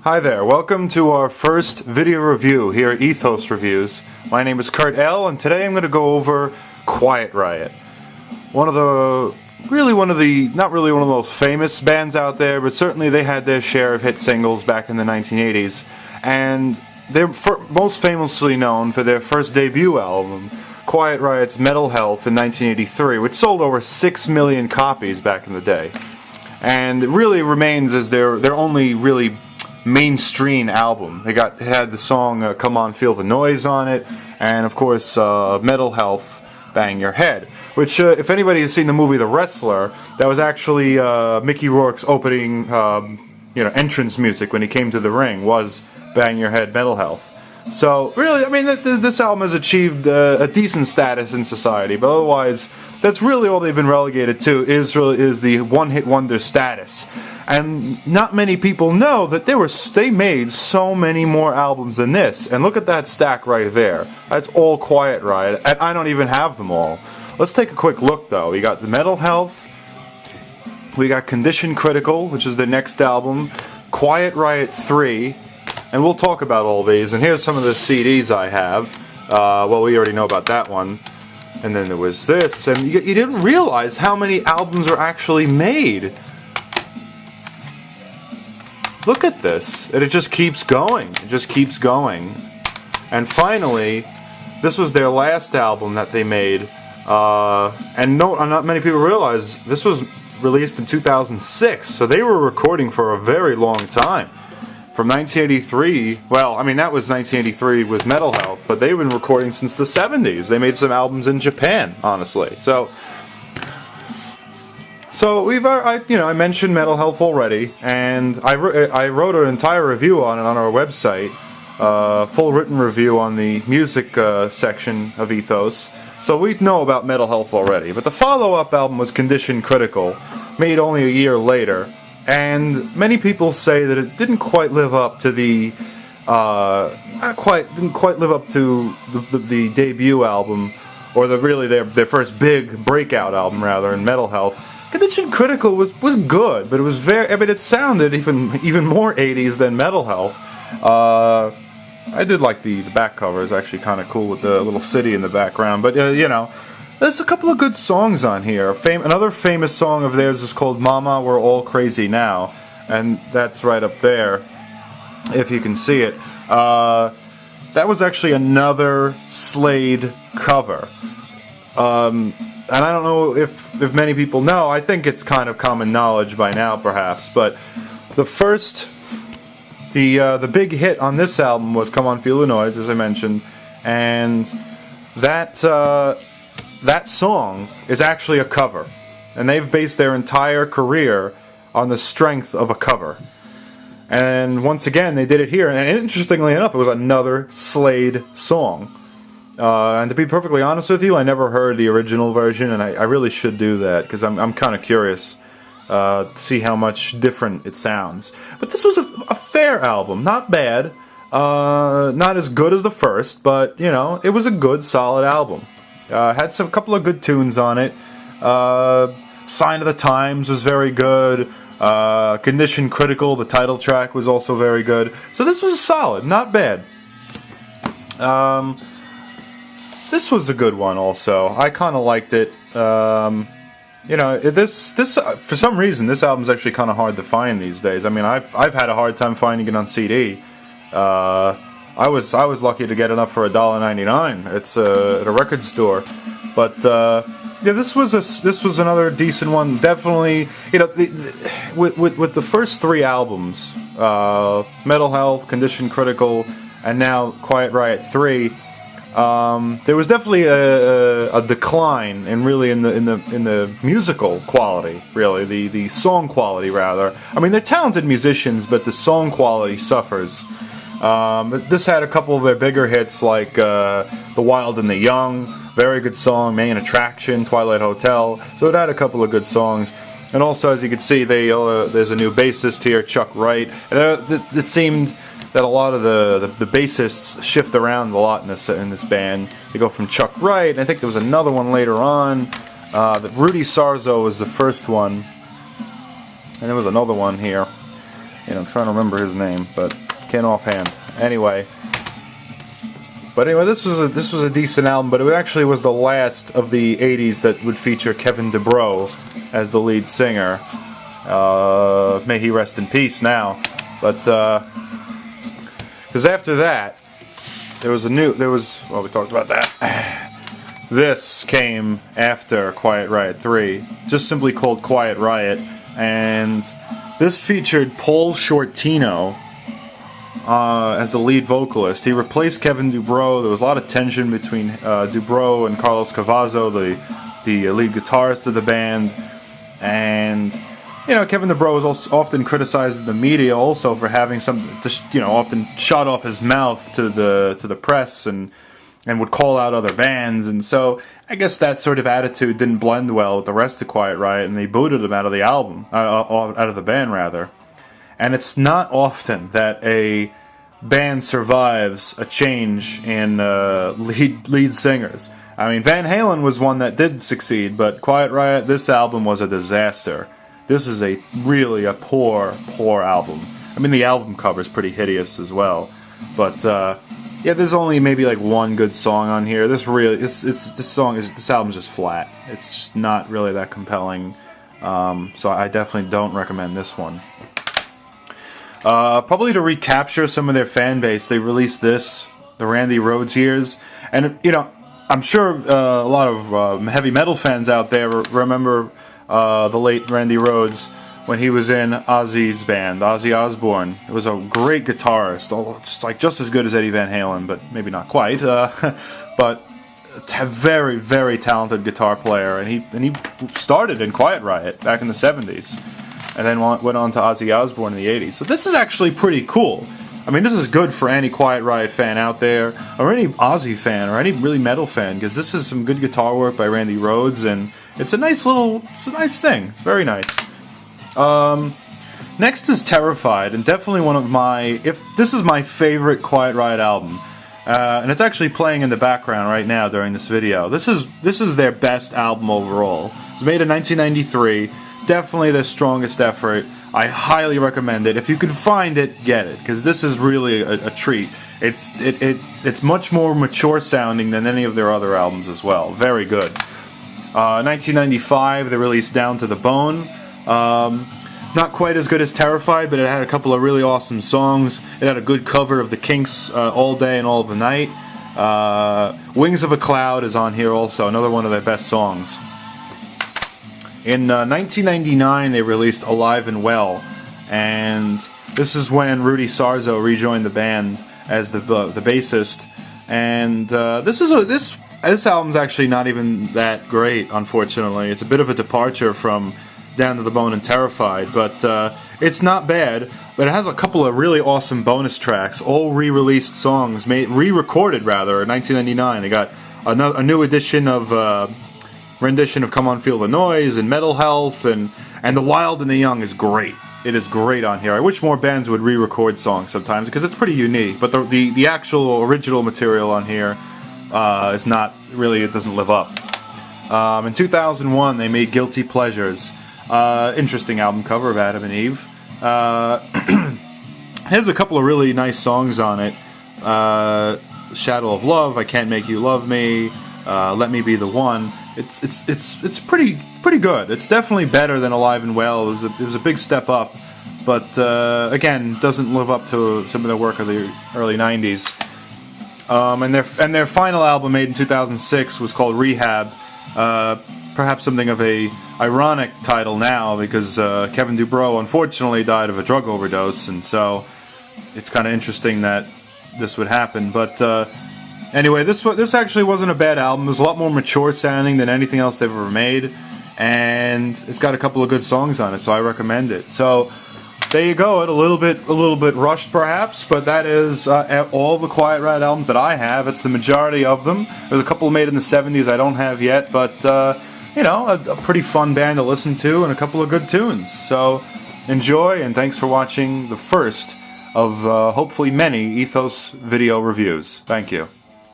Hi there, welcome to our first video review here at Ethos Reviews. My name is Kurt L, and today I'm going to go over Quiet Riot. Not really one of the most famous bands out there, but certainly they had their share of hit singles back in the 1980s. And they're most famously known for their first debut album, Quiet Riot's Mental Health in 1983, which sold over 6 million copies back in the day. And it really remains as their only really mainstream album. It had the song Come On Feel the Noise on it, and of course Mental Health, Bang Your Head, which if anybody has seen the movie The Wrestler, that was actually Mickey Rourke's opening entrance music when he came to the ring was Bang Your Head, Mental Health. So really, I mean, this album has achieved a decent status in society, but otherwise that's really all they've been relegated to is the one-hit wonder status. And not many people know that they made so many more albums than this. And look at that stack right there. That's all Quiet Riot, and I don't even have them all. Let's take a quick look though. We got the Mental Health, we got Condition Critical, which is the next album, Quiet Riot 3, and we'll talk about all these. And here's some of the CDs I have. Well, we already know about that one. And then there was this, and you didn't realize how many albums are actually made. Look at this, and it just keeps going. It just keeps going. And finally, this was their last album that they made. And not many people realize this was released in 2006, so they were recording for a very long time. From 1983, well, I mean, that was 1983 with Mental Health, but they've been recording since the 70s. They made some albums in Japan, honestly. So I mentioned Mental Health already, and I wrote an entire review on it on our website, full written review on the music section of Ethos. So we know about Mental Health already. But the follow-up album was Condition Critical, made only a year later. And many people say that it didn't quite live up to the the debut album, or their first big breakout album rather, in Mental Health. Condition Critical was good, but it was it sounded even more 80s than Mental Health. I did like the back cover. It's actually kind of cool with the little city in the background, but there's a couple of good songs on here. Another famous song of theirs is called Mama, We're All Crazy Now, and that's right up there, if you can see it. That was actually another Slade cover. And I don't know if many people know, I think it's kind of common knowledge by now perhaps, but the big hit on this album was Come On Feel the Noise, as I mentioned, and that song is actually a cover, and they've based their entire career on the strength of a cover. And once again, they did it here, and interestingly enough, it was another Slade song. And to be perfectly honest with you, I never heard the original version, and I really should do that, because I'm kind of curious to see how much different it sounds. But this was a fair album, not bad, not as good as the first, but, it was a good, solid album. Had a couple of good tunes on it. Sign of the Times was very good. Condition Critical, the title track, was also very good. So this was solid, not bad. This was a good one also. I kind of liked it. This for some reason this album's actually kind of hard to find these days. I mean, I've had a hard time finding it on CD. I was lucky to get enough for $1.99. It's at a record store, but this was another decent one. Definitely, with the first three albums, Mental Health, Condition Critical, and now Quiet Riot 3. There was definitely a decline in the musical quality, really the song quality rather. I mean, they're talented musicians, but the song quality suffers. This had a couple of their bigger hits like The Wild and the Young, very good song, Main Attraction, Twilight Hotel, so it had a couple of good songs. And also, as you can see, there's a new bassist here, Chuck Wright, and it seemed that a lot of the bassists shift around a lot in this band. They go from Chuck Wright, and I think there was another one later on, Rudy Sarzo was the first one, and there was another one here. I'm trying to remember his name, but can't offhand. Anyway, this was a decent album, but it actually was the last of the '80s that would feature Kevin DuBrow as the lead singer. May he rest in peace now. But because after that, we talked about that. This came after Quiet Riot 3, just simply called Quiet Riot, and this featured Paul Shortino as the lead vocalist. He replaced Kevin DuBrow. There was a lot of tension between DuBrow and Carlos Cavazo, the lead guitarist of the band, and Kevin DuBrow was also often criticized in the media also for having often shot off his mouth to the press and would call out other bands, and so I guess that sort of attitude didn't blend well with the rest of Quiet Riot, and they booted him out of the album, out of the band rather. And it's not often that a band survives a change in lead singers. I mean, Van Halen was one that did succeed, but Quiet Riot, this album was a disaster. This is really a poor album. I mean, the album cover is pretty hideous as well, but yeah, there's only maybe like one good song on here. This album is just flat. It's just not really that compelling. So I definitely don't recommend this one. Probably to recapture some of their fan base, they released this, the Randy Rhoads years, and I'm sure a lot of heavy metal fans out there remember the late Randy Rhoads when he was in Ozzy's band, Ozzy Osbourne. It was a great guitarist, just as good as Eddie Van Halen, but maybe not quite. But a very, very talented guitar player, and he started in Quiet Riot back in the '70s, and then went on to Ozzy Osbourne in the '80s. So this is actually pretty cool. I mean, this is good for any Quiet Riot fan out there, or any Ozzy fan, or any really metal fan, because this is some good guitar work by Randy Rhoads, and it's a nice thing. It's very nice. Next is Terrified, and definitely one of this is my favorite Quiet Riot album, and it's actually playing in the background right now during this video. This is their best album overall. It was made in 1993, definitely their strongest effort. I highly recommend it. If you can find it, get it, because this is really a treat. It's much more mature sounding than any of their other albums as well. Very good. 1995, they released Down to the Bone. Not quite as good as Terrified, but it had a couple of really awesome songs. It had a good cover of the Kinks' All Day and All of the Night. Wings of a Cloud is on here also, another one of their best songs. In 1999, they released Alive and Well, and this is when Rudy Sarzo rejoined the band as the bassist. And this album's actually not even that great, unfortunately. It's a bit of a departure from Down to the Bone and Terrified, but it's not bad. But it has a couple of really awesome bonus tracks, all re-released songs, re-recorded rather, in 1999. They got a new edition of rendition of Come On Feel the Noise and Metal Health, and The Wild and the Young is great. It is great on here. I wish more bands would re-record songs sometimes, because it's pretty unique, but the actual original material on here is not really, it doesn't live up. In 2001, they made Guilty Pleasures. Interesting album cover of Adam and Eve. Has a couple of really nice songs on it. Shadow of Love, I Can't Make You Love Me, Let Me Be the One. It's pretty good. It's definitely better than Alive and Well. It was a big step up, but again, doesn't live up to some of the work of the early '90s. And their final album, made in 2006, was called Rehab. Perhaps something of a ironic title now, because Kevin DuBrow unfortunately died of a drug overdose, and so it's kind of interesting that this would happen. But anyway, this actually wasn't a bad album. It was a lot more mature sounding than anything else they've ever made, and it's got a couple of good songs on it, so I recommend it. So there you go. It a little bit rushed perhaps, but that is all the Quiet Riot albums that I have. It's the majority of them. There's a couple made in the '70s I don't have yet, but a pretty fun band to listen to and a couple of good tunes. So enjoy, and thanks for watching the first of hopefully many Ethos video reviews. Thank you.